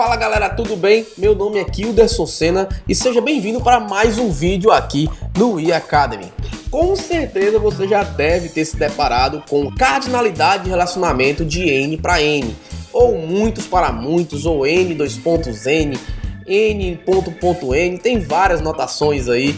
Fala galera, tudo bem? Meu nome é Kilderson Senna e seja bem-vindo para mais um vídeo aqui no eAcademy. Com certeza você já deve ter se deparado com cardinalidade de relacionamento de N para N, ou muitos para muitos, ou N2.N, N.N, tem várias notações aí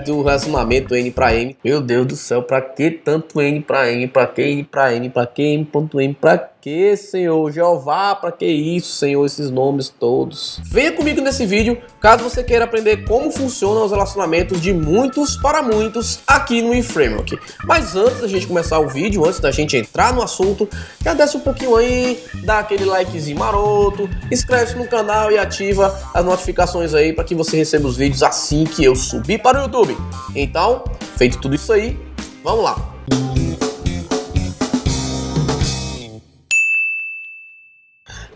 do relacionamento N para N. Meu Deus do céu, pra que tanto N para N? Pra que N para N? Pra que N.N? Pra que, Senhor Jeová? Pra que isso, Senhor, esses nomes todos? Venha comigo nesse vídeo, caso você queira aprender como funcionam os relacionamentos de muitos para muitos aqui no eFramework. Mas antes da gente começar o vídeo, antes da gente entrar no assunto, já desce um pouquinho aí, dá aquele likezinho maroto, inscreve-se no canal e ativa as notificações aí para que você receba os vídeos assim que eu subir para o YouTube. Então, feito tudo isso aí, vamos lá.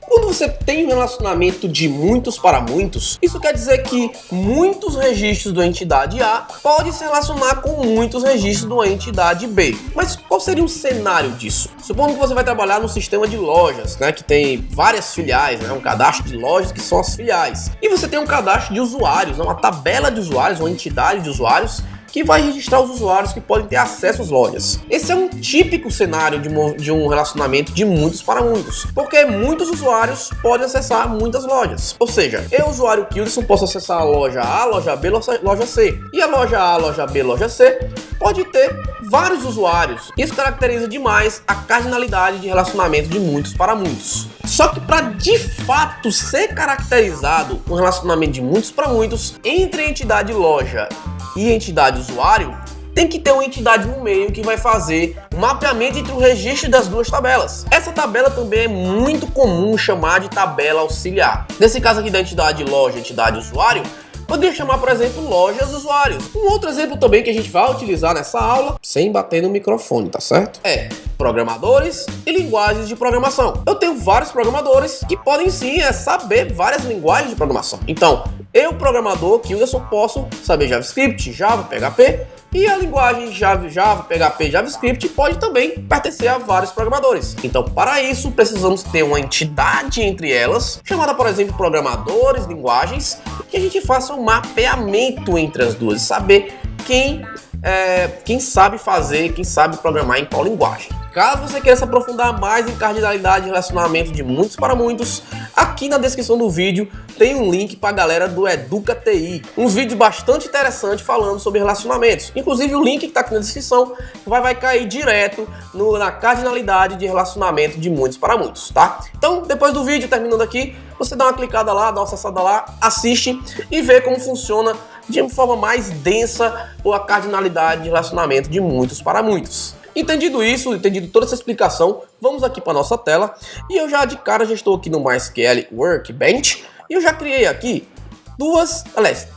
Quando você tem um relacionamento de muitos para muitos, isso quer dizer que muitos registros da entidade A podem se relacionar com muitos registros da entidade B. Mas qual seria o cenário disso? Supondo que você vai trabalhar no sistema de lojas, né, que tem várias filiais, né, um cadastro de lojas que são as filiais. E você tem um cadastro de usuários, uma tabela de usuários, uma entidade de usuários, que vai registrar os usuários que podem ter acesso às lojas. Esse é um típico cenário de um relacionamento de muitos para muitos, porque muitos usuários podem acessar muitas lojas. Ou seja, eu, usuário Kilderson, posso acessar a loja A, loja B, loja C. E a loja A, loja B, loja C pode ter vários usuários. Isso caracteriza demais a cardinalidade de relacionamento de muitos para muitos. Só que para de fato ser caracterizado um relacionamento de muitos para muitos entre a entidade loja e a entidade usuário, tem que ter uma entidade no meio que vai fazer o mapeamento entre o registro das duas tabelas. Essa tabela também é muito comum chamar de tabela auxiliar. Nesse caso aqui da entidade loja e entidade usuário, poderia chamar, por exemplo, lojas usuários. Um outro exemplo também que a gente vai utilizar nessa aula, sem bater no microfone, tá certo? É programadores e linguagens de programação. Eu tenho vários programadores que podem sim saber várias linguagens de programação. Então, eu, programador Kilderson, posso saber JavaScript, Java, PHP, e a linguagem Java, PHP e JavaScript pode também pertencer a vários programadores. Então, para isso, precisamos ter uma entidade entre elas, chamada, por exemplo, programadores, linguagens, que a gente faça um mapeamento entre as duas, saber quem sabe fazer, quem sabe programar em qual linguagem. Caso você queira se aprofundar mais em cardinalidade de relacionamento de muitos para muitos, aqui na descrição do vídeo tem um link para a galera do EducaTI. Um vídeo bastante interessante falando sobre relacionamentos. Inclusive o link que está aqui na descrição vai cair direto na cardinalidade de relacionamento de muitos para muitos, tá? Então, depois do vídeo, terminando aqui, você dá uma clicada lá, dá uma acessada lá, assiste e vê como funciona de forma mais densa a cardinalidade de relacionamento de muitos para muitos. Entendido isso, entendido toda essa explicação, vamos aqui para nossa tela e eu já de cara já estou aqui no MySQL Workbench e eu já criei aqui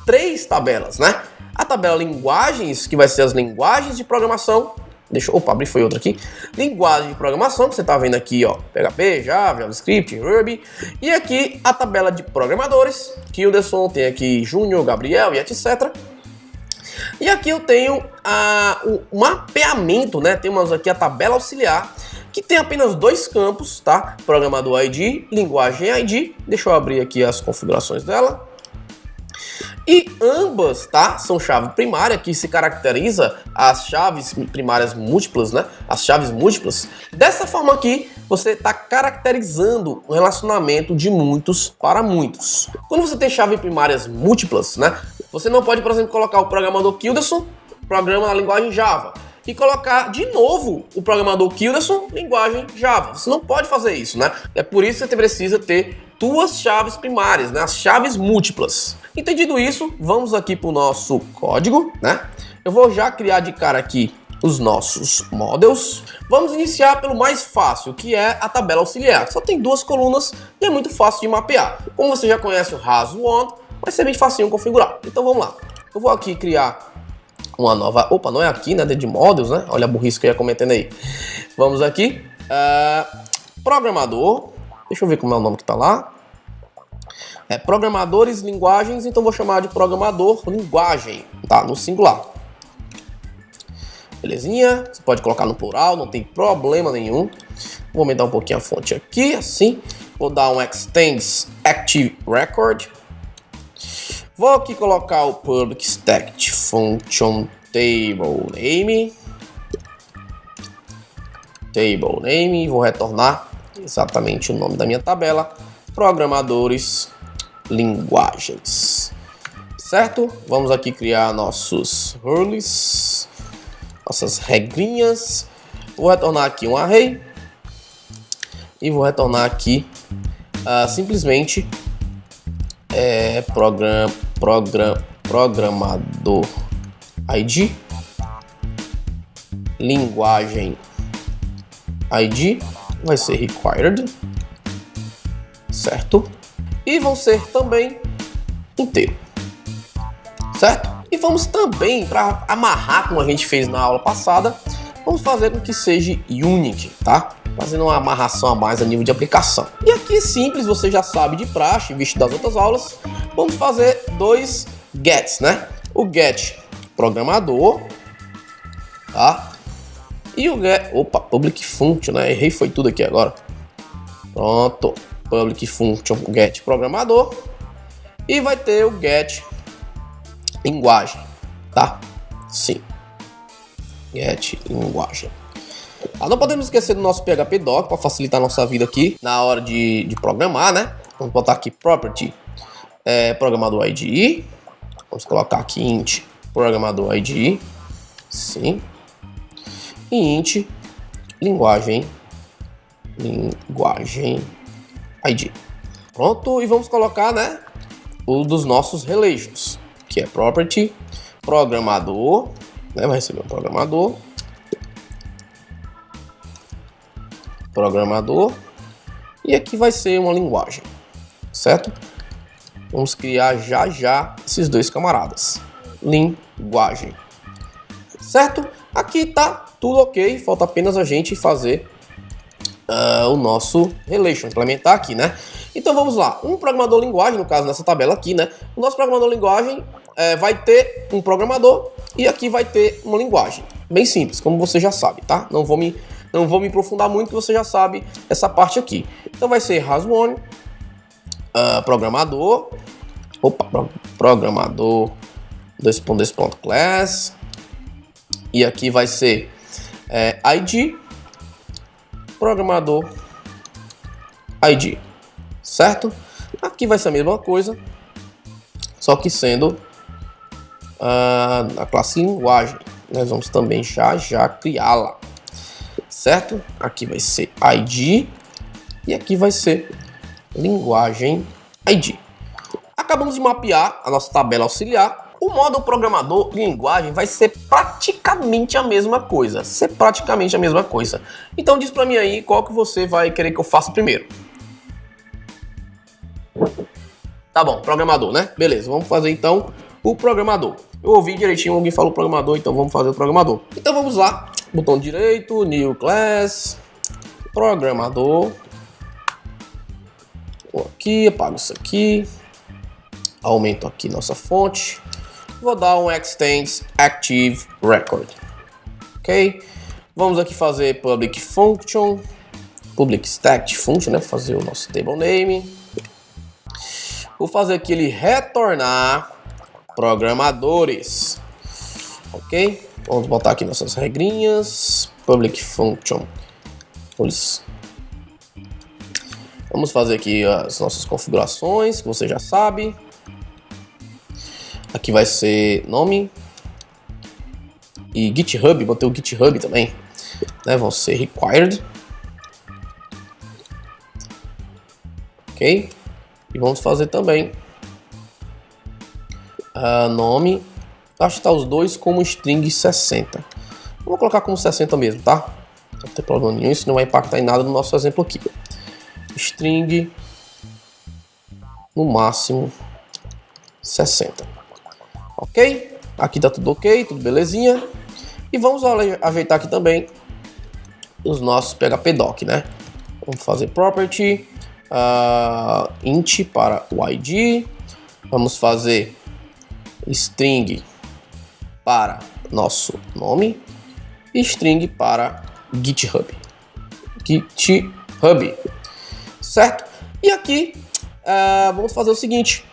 três tabelas, né? A tabela linguagens, que vai ser as linguagens de programação. Abrir foi outra aqui. Linguagem de programação, que você está vendo aqui, ó, PHP, Java, JavaScript, Ruby. E aqui a tabela de programadores, que o Kilderson tem aqui Júnior, Gabriel e etc. E aqui eu tenho o mapeamento, né? Temos aqui a tabela auxiliar, que tem apenas dois campos, tá? Programador ID, linguagem ID. Deixa eu abrir aqui as configurações dela. E ambas, tá? São chave primária, que se caracteriza as chaves primárias múltiplas, né? As chaves múltiplas. Dessa forma aqui, você está caracterizando um relacionamento de muitos para muitos. Quando você tem chaves primárias múltiplas, né? Você não pode, por exemplo, colocar o programador Kilderson, programa na linguagem Java, e colocar de novo o programador Kilderson, linguagem Java. Você não pode fazer isso, né? É por isso que você precisa ter duas chaves primárias, né? As chaves múltiplas. Entendido isso, vamos aqui para o nosso código, né? Eu vou já criar de cara aqui os nossos models. Vamos iniciar pelo mais fácil, que é a tabela auxiliar. Só tem duas colunas e é muito fácil de mapear. Como você já conhece o RAS1, vai ser bem facinho configurar. Então vamos lá. Eu vou aqui criar uma nova... Opa, não é aqui, né? De models, né? Olha a burrice que eu ia cometendo aí. Vamos aqui. Programador. Deixa eu ver como é o nome que tá lá. Programadores, linguagens. Então vou chamar de programador linguagem. Tá? No singular. Belezinha? Você pode colocar no plural, não tem problema nenhum. Vou aumentar um pouquinho a fonte aqui, assim. Vou dar um extends active record. Vou aqui colocar o public static function table name. Table name. Vou retornar exatamente o nome da minha tabela. Programadores, linguagens. Certo? Vamos aqui criar nossos rules, nossas regrinhas. Vou retornar aqui um array. E vou retornar aqui simplesmente programador ID, linguagem ID, vai ser required, certo? E vão ser também inteiro, certo? E vamos também, para amarrar como a gente fez na aula passada, vamos fazer com que seja unique, tá? Fazendo uma amarração a mais a nível de aplicação. E aqui simples, você já sabe de praxe, visto das outras aulas, vamos fazer dois gets, né? O get programador, tá? E o get, public function, né? Errei foi tudo aqui agora. Pronto, public function get programador. E vai ter o get linguagem, tá? Sim. Get linguagem. Não podemos esquecer do nosso PHP doc para facilitar a nossa vida aqui na hora de programar, né? Vamos botar aqui property programador IDE. Vamos colocar aqui int programador IDE. Sim. E int linguagem ID. Pronto, e vamos colocar, né, o dos nossos relations, que é property programador, né? Vai receber um programador. E aqui vai ser uma linguagem, certo? Vamos criar já esses dois camaradas. Linguagem, certo? Aqui tá tudo ok, falta apenas a gente fazer o nosso relation, implementar aqui, né? Então vamos lá, um programador linguagem, no caso nessa tabela aqui, né? O nosso programador linguagem vai ter um programador e aqui vai ter uma linguagem. Bem simples, como você já sabe, tá? Não vou me aprofundar muito, que você já sabe essa parte aqui. Então vai ser has1, programador, programador, class, e aqui vai ser ID, programador, ID, certo? Aqui vai ser a mesma coisa, só que sendo a classe linguagem. Nós vamos também já criá-la. Certo? Aqui vai ser ID e aqui vai ser linguagem ID. Acabamos de mapear a nossa tabela auxiliar. O módulo programador linguagem vai ser praticamente a mesma coisa. Então diz pra mim aí qual que você vai querer que eu faça primeiro. Tá bom, programador, né? Beleza, vamos fazer então o programador. Eu ouvi direitinho, alguém falou programador, então vamos fazer o programador. Então vamos lá. Botão direito, New Class, Programador. Vou aqui, apago isso aqui. Aumento aqui nossa fonte. Vou dar um Extends Active Record. Ok? Vamos aqui fazer Public Function. Public Static Function, né? Fazer o nosso Table Name. Vou fazer aqui ele retornar programadores. Ok? Vamos botar aqui nossas regrinhas. Public Function. Vamos fazer aqui as nossas configurações, que você já sabe. Aqui vai ser nome. E GitHub, botei o GitHub também, né? Vão ser required. Ok? E vamos fazer também nome. Acho que tá os dois como string 60. Vou colocar como 60 mesmo, tá? Não tem problema nenhum, isso não vai impactar em nada no nosso exemplo aqui. String no máximo 60. Ok? Aqui tá tudo ok, tudo belezinha. E vamos ajeitar aqui também os nossos PHP doc, né? Vamos fazer property int para o ID. Vamos fazer string para nosso nome e string para GitHub. Certo? E aqui, vamos fazer o seguinte.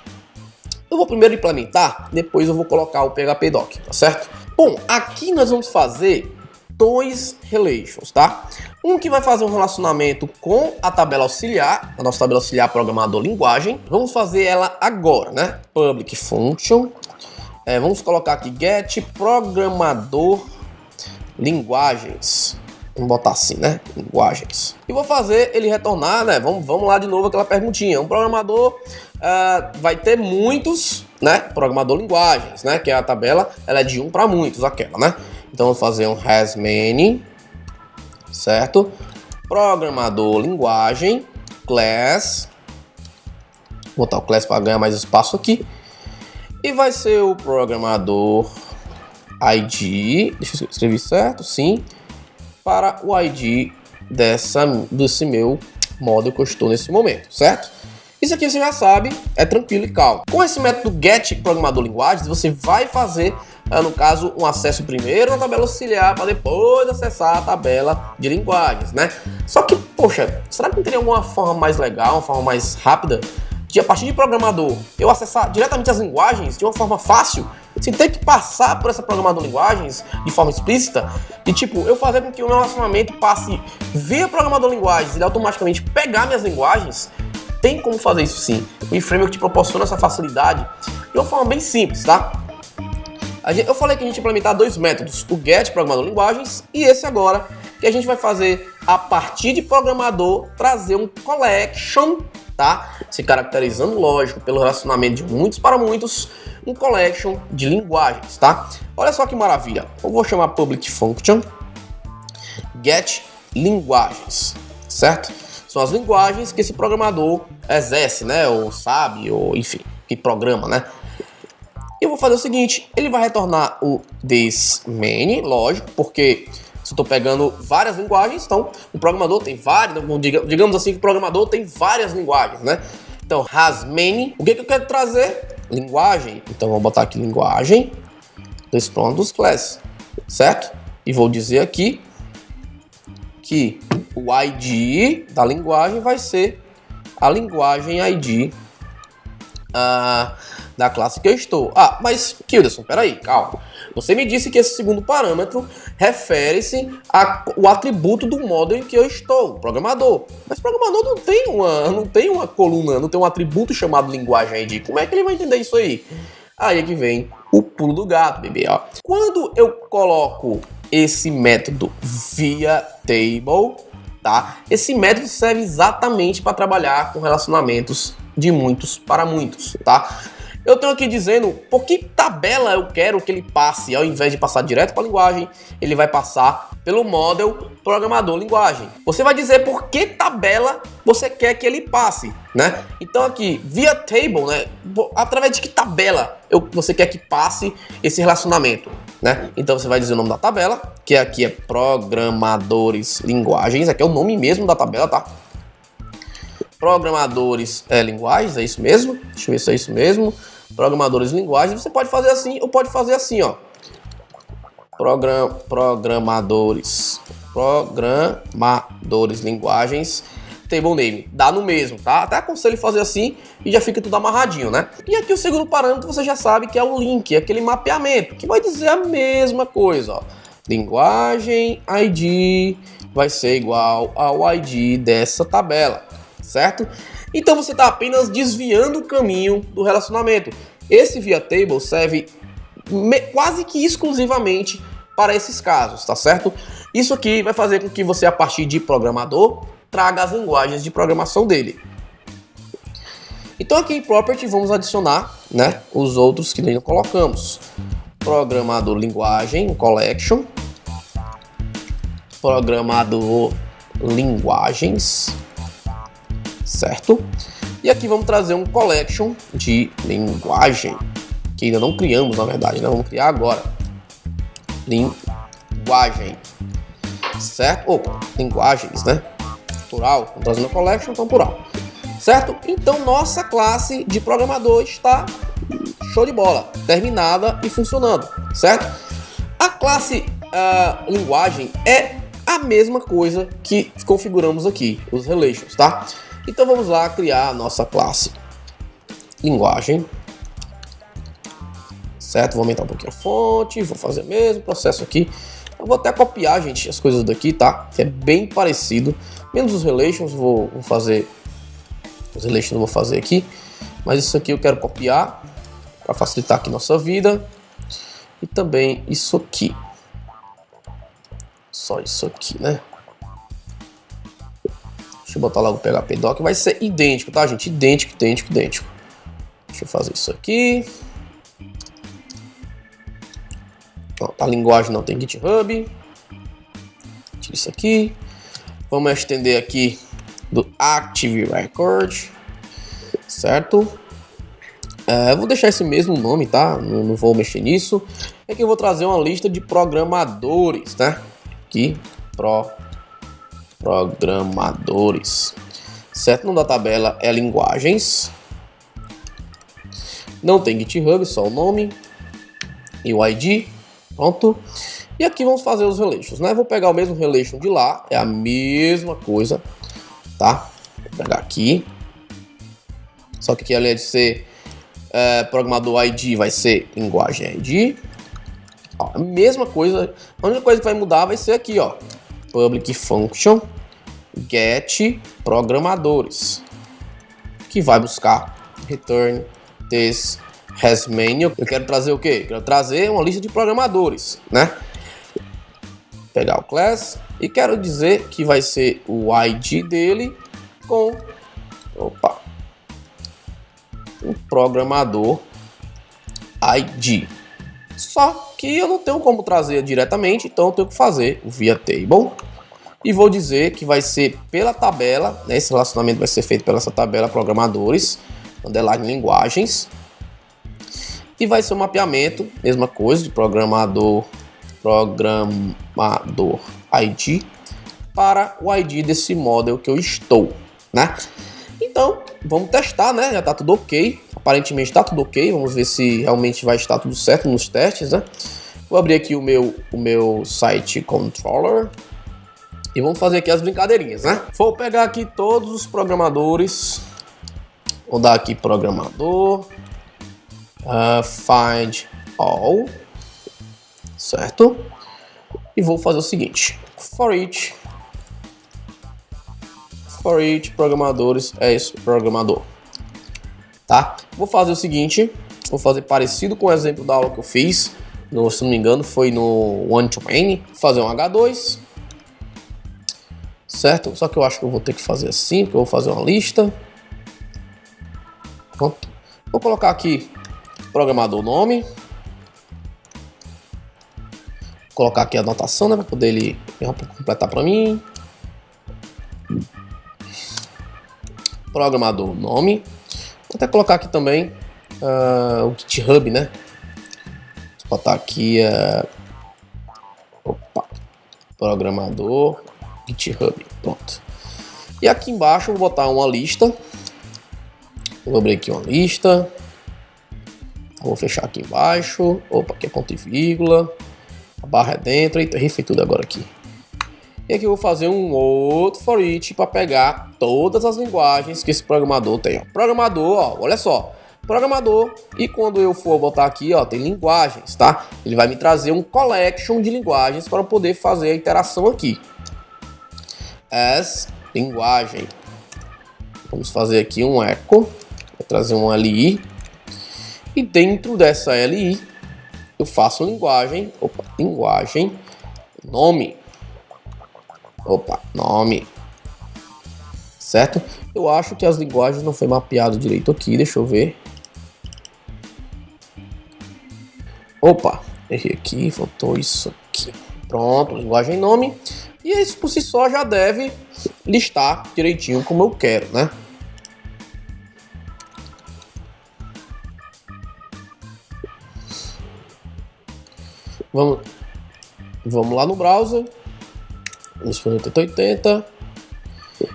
Eu vou primeiro implementar, depois eu vou colocar o PHP Doc, tá certo? Bom, aqui nós vamos fazer dois relations, tá? Um que vai fazer um relacionamento com a tabela auxiliar, a nossa tabela auxiliar programador linguagem. Vamos fazer ela agora, né? Public function. Vamos colocar aqui get programador linguagens. Vamos botar assim, né? Linguagens. E vou fazer ele retornar, né? Vamos lá de novo aquela perguntinha. Um programador vai ter muitos, né? Programador linguagens, né? Que é a tabela, ela é de 1 para muitos, aquela, né? Então vamos fazer um has many, certo? Programador linguagem, class. Vou botar o class para ganhar mais espaço aqui. E vai ser o programador ID. Deixa eu escrever certo, sim. Para o ID desse meu módulo que eu estou nesse momento, certo? Isso aqui você já sabe, é tranquilo e calmo. Com esse método get programador linguagens, você vai fazer, no caso, um acesso primeiro na tabela auxiliar para depois acessar a tabela de linguagens, né? Só que, poxa, será que não teria alguma forma mais legal, uma forma mais rápida de, a partir de programador, eu acessar diretamente as linguagens de uma forma fácil, sem ter que passar por essa programador linguagens de forma explícita, e tipo, eu fazer com que o meu relacionamento passe via programador linguagens e ele automaticamente pegar minhas linguagens? Tem como fazer isso sim. O eFramework te proporciona essa facilidade de uma forma bem simples, tá? Eu falei que a gente ia implementar dois métodos, o get programador linguagens e esse agora, que a gente vai fazer a partir de programador trazer um collection, tá? Se caracterizando, lógico, pelo relacionamento de muitos para muitos, um collection de linguagens, tá? Olha só que maravilha. Eu vou chamar public function get linguagens, certo? São as linguagens que esse programador exerce, né? Ou sabe, ou enfim, que programa, né? Eu vou fazer o seguinte, ele vai retornar o this many, lógico, porque se eu estou pegando várias linguagens, então o programador tem várias, digamos assim que o programador tem várias linguagens, né? Então, has many, o que eu quero trazer? Linguagem. Então, vou botar aqui linguagem, dois pontos, class, certo? E vou dizer aqui que o ID da linguagem vai ser a linguagem ID da classe que eu estou. Mas, Kilderson, peraí, calma. Você me disse que esse segundo parâmetro refere-se ao atributo do módulo em que eu estou, programador. Mas o programador não tem uma coluna, não tem um atributo chamado linguagem ID. Como é que ele vai entender isso aí? Aí é que vem o pulo do gato, bebê. Ó. Quando eu coloco esse método via table, tá? Esse método serve exatamente para trabalhar com relacionamentos de muitos para muitos, tá? Eu tenho aqui dizendo por que tabela eu quero que ele passe, ao invés de passar direto para a linguagem, ele vai passar pelo model programador linguagem. Você vai dizer por que tabela você quer que ele passe, né? Então aqui, via table, né? Através de que tabela você quer que passe esse relacionamento, né? Então você vai dizer o nome da tabela, que aqui é programadores linguagens, aqui é o nome mesmo da tabela, tá? Programadores linguagens, é isso mesmo? Deixa eu ver se é isso mesmo. Programadores linguagens, você pode fazer assim ou pode fazer assim, ó. Programadores linguagens, table name. Dá no mesmo, tá? Até aconselho fazer assim e já fica tudo amarradinho, né? E aqui o segundo parâmetro você já sabe que é o link, aquele mapeamento, que vai dizer a mesma coisa, ó. Linguagem ID vai ser igual ao ID dessa tabela, certo? Então você está apenas desviando o caminho do relacionamento. Esse via table serve quase que exclusivamente para esses casos, tá certo? Isso aqui vai fazer com que você, a partir de programador, traga as linguagens de programação dele. Então aqui em Property vamos adicionar, né, os outros que nós colocamos. Programador linguagem, collection. Programador linguagens, certo? E aqui vamos trazer um collection de linguagem, que ainda não criamos, na verdade, né? Vamos criar agora. Linguagem, certo? Opa, linguagens, né? Plural, vamos trazer uma collection, então plural, certo? Então nossa classe de programador está show de bola, terminada e funcionando, certo? A classe linguagem é a mesma coisa que configuramos aqui, os relations, tá? Então vamos lá criar a nossa classe linguagem, certo? Vou aumentar um pouquinho a fonte, vou fazer o mesmo processo aqui. Eu vou até copiar, gente, as coisas daqui, tá? Que é bem parecido, menos os relations, vou fazer, os relations eu vou fazer aqui, mas isso aqui eu quero copiar para facilitar aqui nossa vida. E também isso aqui, só isso aqui, né? Deixa eu botar logo o PHP doc, vai ser idêntico, tá, gente? Idêntico. Deixa eu fazer isso aqui. Pronto, a linguagem não tem GitHub. Tira isso aqui. Vamos estender aqui do Active Record, certo? Vou deixar esse mesmo nome, tá? Não vou mexer nisso. É que eu vou trazer uma lista de programadores, né? Aqui, programadores, certo? No da tabela é linguagens. Não tem GitHub, só o nome e o ID. Pronto. E aqui vamos fazer os relations, né? Vou pegar o mesmo relation de lá, é a mesma coisa, tá? Vou pegar aqui. Só que aqui, além de ser programador ID, vai ser linguagem ID. Ó, a mesma coisa. A única coisa que vai mudar vai ser aqui, ó. Public function get programadores, que vai buscar return this has menu. Eu quero trazer o quê? Quero trazer uma lista de programadores, né? Pegar o class e quero dizer que vai ser o ID dele com o programador ID. Só que eu não tenho como trazer diretamente, então eu tenho que fazer o via table. E vou dizer que vai ser pela tabela, né? Esse relacionamento vai ser feito pela essa tabela programadores, underline linguagens. E vai ser um mapeamento, mesma coisa, de programador ID para o ID desse model que eu estou, né? Então, vamos testar, né? Já tá tudo ok. Aparentemente está tudo ok. Vamos ver se realmente vai estar tudo certo nos testes, né? Vou abrir aqui o meu site controller. E vamos fazer aqui as brincadeirinhas, né? Vou pegar aqui todos os programadores. Vou dar aqui programador. Find all. Certo? E vou fazer o seguinte. For each programadores é esse programador. Tá? Vou fazer o seguinte. Vou fazer parecido com o exemplo da aula que eu fiz. Se não me engano, foi no one-to-many. Vou fazer um H2. Certo? Só que eu acho que eu vou ter que fazer assim, porque eu vou fazer uma lista. Pronto. Vou colocar aqui programador nome. Vou colocar aqui a anotação, né, para poder ele completar para mim. Programador nome. Vou até colocar aqui também o GitHub, né? Vou botar aqui programador GitHub, pronto. E aqui embaixo eu vou botar uma lista. Vou abrir aqui uma lista. Vou fechar aqui embaixo. Opa, aqui é ponto e vírgula. A barra é dentro. Eita, rifei tudo agora aqui. E aqui eu vou fazer um outro for each para pegar todas as linguagens que esse programador tem. Ó. Programador, ó, olha só. Programador, e quando eu for botar aqui, ó, tem linguagens, tá? Ele vai me trazer um collection de linguagens para eu poder fazer a interação aqui. As linguagem. Vamos fazer aqui um echo. Vou trazer um LI. E dentro dessa LI, eu faço linguagem. Linguagem. Nome. Nome. Certo? Eu acho que as linguagens não foi mapeado direito aqui. Deixa eu ver. Errei aqui. Faltou isso aqui. Pronto, linguagem nome. E isso por si só já deve listar direitinho como eu quero, né? Vamos lá no browser. Vamos para 8080.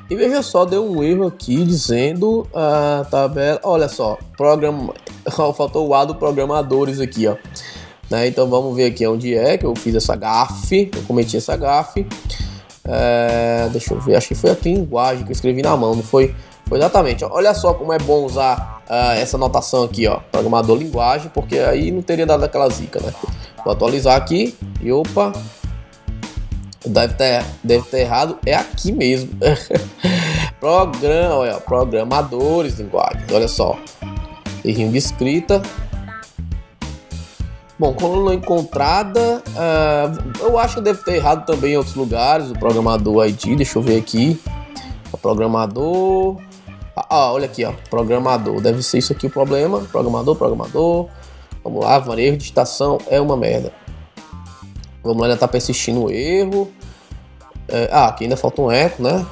E veja só, deu um erro aqui dizendo a tabela. Olha só, faltou o A do programadores aqui, ó. Né? Então vamos ver aqui onde é que eu fiz essa gafe. Eu cometi essa gafe. Deixa eu ver, acho que foi aqui em linguagem que eu escrevi na mão, não foi? Foi exatamente. Olha só como é bom usar essa notação aqui, ó. Programador linguagem, porque aí não teria dado aquela zica, né? Vou atualizar aqui e opa. Deve ter errado. É aqui mesmo. Olha, programadores linguagens. Olha só. Errinho de escrita. Bom, coluna encontrada. Eu acho que deve ter errado também em outros lugares. O programador ID. Deixa eu ver aqui. O programador. Olha aqui, ó. Programador. Deve ser isso aqui o problema. Programador. Vamos lá, erro de digitação é uma merda. Vamos lá, ainda tá persistindo o erro. Aqui ainda falta um eco, né?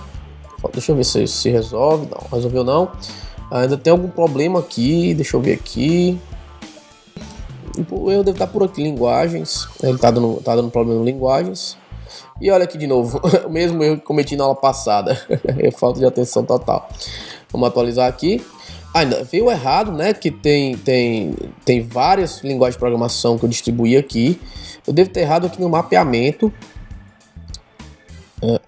Deixa eu ver se resolve. Não, resolveu não. Ainda tem algum problema aqui. Deixa eu ver aqui. O erro deve estar por aqui, linguagens. Ele tá dando problema no linguagens. E olha aqui de novo, o mesmo erro que cometi na aula passada. É falta de atenção total. Vamos atualizar aqui. Ainda veio errado, né? Que tem várias linguagens de programação que eu distribuí aqui. Eu devo ter errado aqui no mapeamento.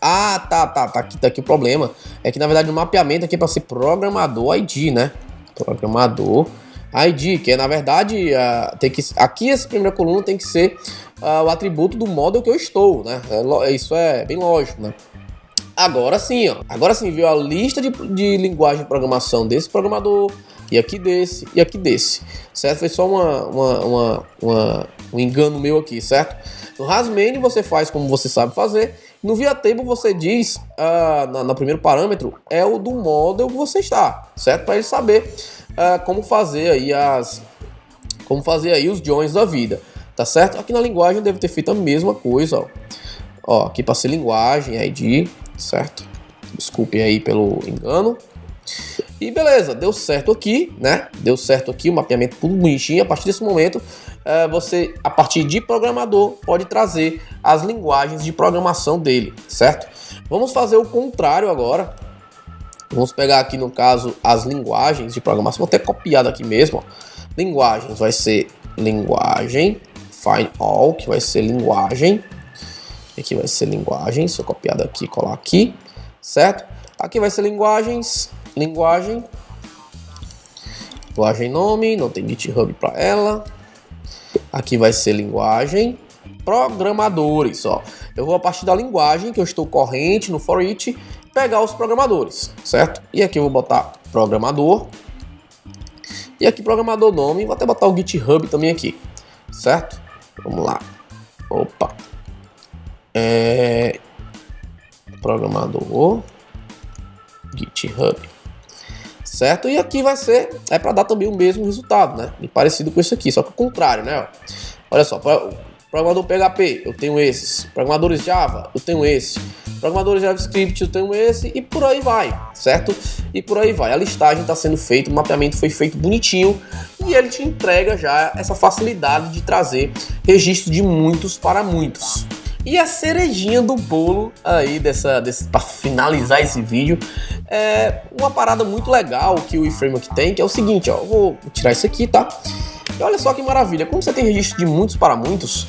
Tá aqui o problema. É que na verdade no mapeamento aqui é para ser programador ID, né? Programador ID, que é na verdade aqui essa primeira coluna tem que ser o atributo do módulo que eu estou, né? Isso é bem lógico, né? Agora sim, viu a lista de linguagem de programação desse programador e aqui desse e aqui desse, certo? Foi só um engano meu aqui, certo? No Rasmane você faz como você sabe fazer. No ViaTable você diz, no primeiro parâmetro, é o do model que você está, certo? Para ele saber como fazer aí os joins da vida, tá certo? Aqui na linguagem deve ter feito a mesma coisa, ó. Aqui para ser linguagem, ID, certo? Desculpe aí pelo engano. E beleza, deu certo aqui, né? Deu certo aqui, o mapeamento tudo bonitinho. A partir desse momento, você, a partir de programador, pode trazer as linguagens de programação dele, certo? Vamos fazer o contrário agora. Vamos pegar aqui, no caso, as linguagens de programação. Vou até copiado aqui mesmo, ó. Linguagens vai ser linguagem, find all, que vai ser linguagem. Aqui vai ser linguagem, se eu copiar daqui e colar aqui, certo? Aqui vai ser linguagem nome, não tem GitHub para ela. Aqui vai ser linguagem programadores, ó. Eu vou a partir da linguagem que eu estou corrente no for each pegar os programadores, certo? E aqui eu vou botar programador. E aqui programador nome, vou até botar o GitHub também aqui, certo? Vamos lá. Opa. Programador GitHub, certo? E aqui vai ser para dar também o mesmo resultado, né? E parecido com isso aqui, só que o contrário, né? Olha só, programador PHP, eu tenho esses. Programadores Java, eu tenho esse. Programadores JavaScript, eu tenho esse. E por aí vai, certo? E por aí vai. A listagem está sendo feita, o mapeamento foi feito bonitinho e ele te entrega já essa facilidade de trazer registro de muitos para muitos. E a cerejinha do bolo aí para finalizar esse vídeo é uma parada muito legal que o eFramework tem, que é o seguinte, ó, eu vou tirar isso aqui, tá? E olha só que maravilha, como você tem registro de muitos para muitos,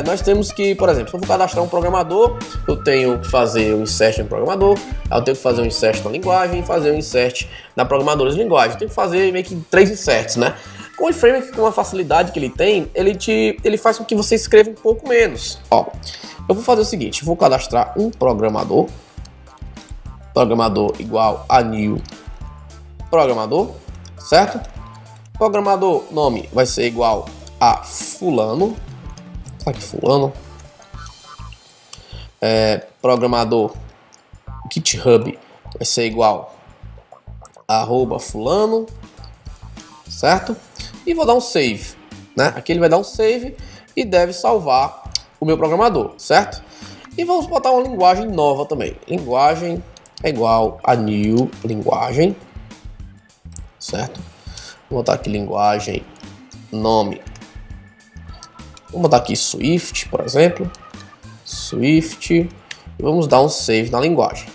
nós temos que, por exemplo, se eu vou cadastrar um programador, eu tenho que fazer um insert no programador, eu tenho que fazer um insert na linguagem e fazer um insert na programadora de linguagem. Eu tenho que fazer meio que 3 inserts, né? Com o eFramework, com a facilidade que ele tem, ele faz com que você escreva um pouco menos. Ó, eu vou fazer o seguinte, vou cadastrar um programador igual a new programador, certo? Programador nome vai ser igual a fulano, aqui fulano. Programador GitHub vai ser igual a @fulano, certo? E vou dar um save, né? Aqui ele vai dar um save e deve salvar o meu programador, certo? E vamos botar uma linguagem nova também. Linguagem é igual a new linguagem, certo? Vou botar aqui linguagem nome. Vou botar aqui Swift, por exemplo. Swift. E vamos dar um save na linguagem,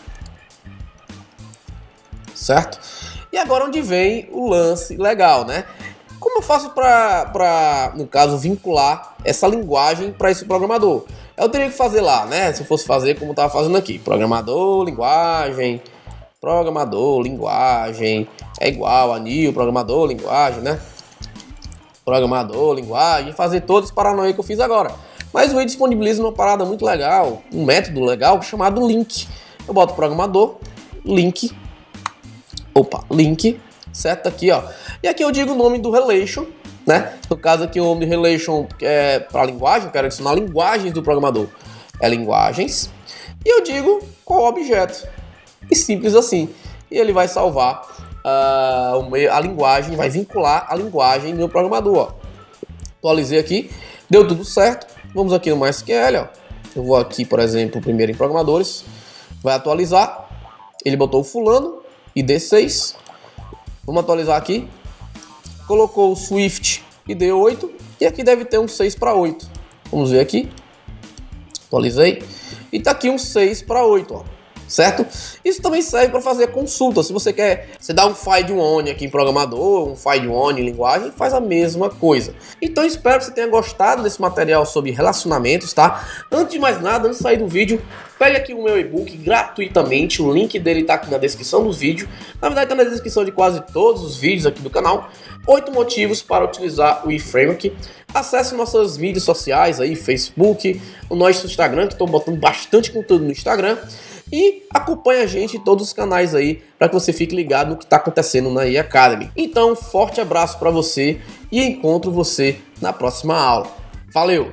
certo? E agora onde vem o lance legal, né? Como eu faço para, no caso, vincular essa linguagem para esse programador? Eu teria que fazer lá, né? Se eu fosse fazer como eu estava fazendo aqui. Programador, linguagem, programador, linguagem, é igual a new, programador, linguagem, né? Programador, linguagem, fazer todos os paranoia que eu fiz agora. Mas o Wii disponibiliza uma parada muito legal, um método legal chamado link. Eu boto programador, link, certo? Aqui, ó. E aqui eu digo o nome do relation, né? No caso aqui o nome do relation é para linguagem, eu quero adicionar linguagens do programador. É linguagens. E eu digo qual objeto. E simples assim. E ele vai salvar a linguagem, vai vincular a linguagem no programador, ó. Atualizei aqui, deu tudo certo. Vamos aqui no MySQL, ó. Eu vou aqui, por exemplo, primeiro em programadores. Vai atualizar. Ele botou o fulano, ID6. Vamos atualizar aqui. Colocou o Swift ID8. E aqui deve ter um 6 para 8. Vamos ver aqui. Atualizei. E tá aqui um 6 para 8, ó. Certo? Isso também serve para fazer consulta. Se você quer, você dá um find one aqui em programador, um find one em linguagem, faz a mesma coisa. Então espero que você tenha gostado desse material sobre relacionamentos, tá? Antes de mais nada, antes de sair do vídeo, pegue aqui o meu e-book gratuitamente, o link dele tá aqui na descrição do vídeo. Na verdade tá na descrição de quase todos os vídeos aqui do canal. 8 motivos para utilizar o eFramework. Acesse nossas mídias sociais aí, Facebook, o nosso Instagram, que estou botando bastante conteúdo no Instagram. E acompanhe a gente em todos os canais aí, para que você fique ligado no que está acontecendo na eAcademy. Então, forte abraço para você e encontro você na próxima aula. Valeu!